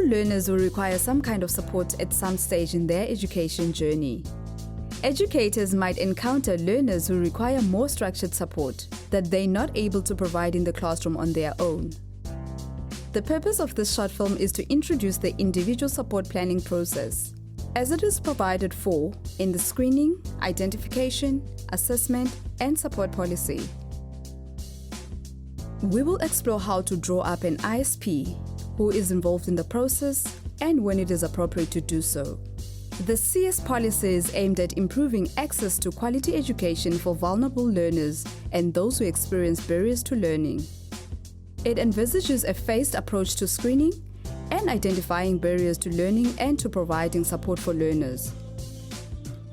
All learners will require some kind of support at some stage in their education journey. Educators might encounter learners who require more structured support that they're not able to provide in the classroom on their own. The purpose of this short film is to introduce the individual support planning process, as it is provided for in the screening, identification, assessment, and support policy. We will explore how to draw up an ISP, who is involved in the process, and when it is appropriate to do so. The CS policy is aimed at improving access to quality education for vulnerable learners and those who experience barriers to learning. It envisages a phased approach to screening and identifying barriers to learning and to providing support for learners.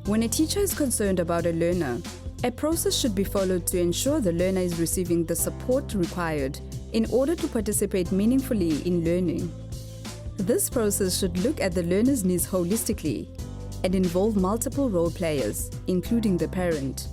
When a teacher is concerned about a learner, a process should be followed to ensure the learner is receiving the support required in order to participate meaningfully in learning. This process should look at the learner's needs holistically and involve multiple role players, including the parent.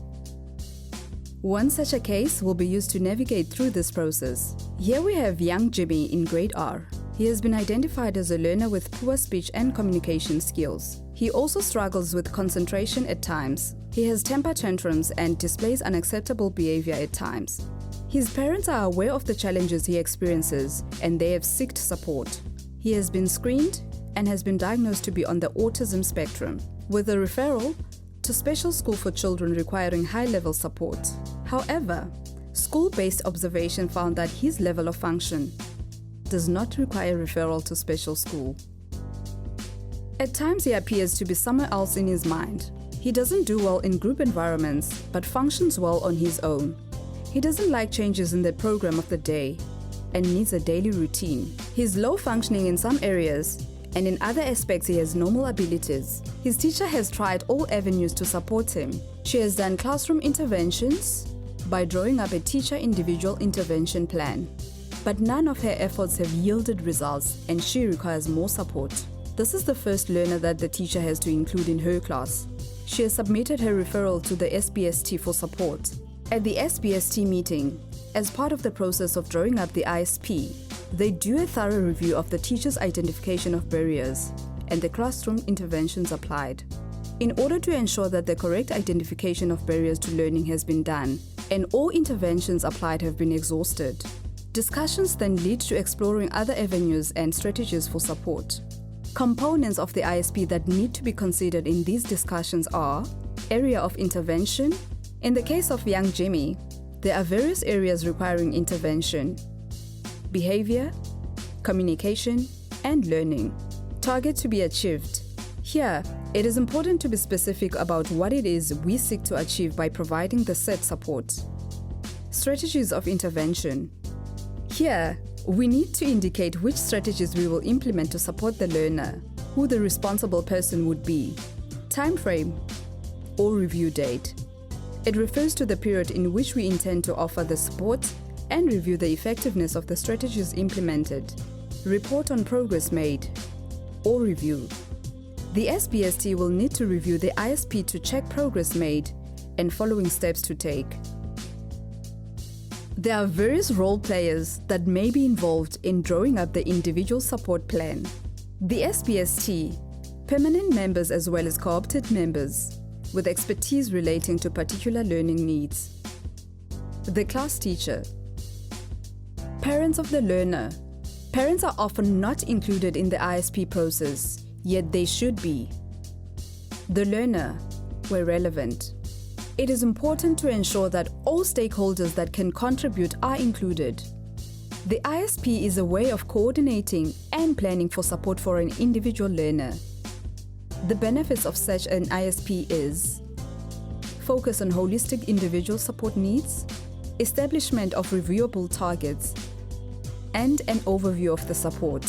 One such a case will be used to navigate through this process. Here we have young Jimmy in grade R. He has been identified as a learner with poor speech and communication skills. He also struggles with concentration at times. He has temper tantrums and displays unacceptable behavior at times. His parents are aware of the challenges he experiences and they have sought support. He has been screened and has been diagnosed to be on the autism spectrum, with a referral to special school for children requiring high-level support. However, school-based observation found that his level of function does not require referral to special school. At times he appears to be somewhere else in his mind. He doesn't do well in group environments, but functions well on his own. He doesn't like changes in the program of the day and needs a daily routine. He's low functioning in some areas, and in other aspects he has normal abilities. His teacher has tried all avenues to support him. She has done classroom interventions by drawing up a teacher individual intervention plan. But none of her efforts have yielded results and she requires more support. This is the first learner that the teacher has to include in her class. She has submitted her referral to the SBST for support. At the SBST meeting, as part of the process of drawing up the ISP, they do a thorough review of the teacher's identification of barriers and the classroom interventions applied. In order to ensure that the correct identification of barriers to learning has been done and all interventions applied have been exhausted, discussions then lead to exploring other avenues and strategies for support. Components of the ISP that need to be considered in these discussions are area of intervention. In the case of young Jimmy, there are various areas requiring intervention: behavior, communication, and learning. Target to be achieved. Here, it is important to be specific about what it is we seek to achieve by providing the said support. Strategies of intervention. Here, we need to indicate which strategies we will implement to support the learner, who the responsible person would be, time frame, or review date. It refers to the period in which we intend to offer the support and review the effectiveness of the strategies implemented, report on progress made, or review. The SBST will need to review the ISP to check progress made and following steps to take. There are various role players that may be involved in drawing up the individual support plan. The SBST, permanent members as well as co-opted members, with expertise relating to particular learning needs. The class teacher. Parents of the learner. Parents are often not included in the ISP process, yet they should be. The learner, where relevant. It is important to ensure that all stakeholders that can contribute are included. The ISP is a way of coordinating and planning for support for an individual learner. The benefits of such an ISP is focus on holistic individual support needs, establishment of reviewable targets, and an overview of the support.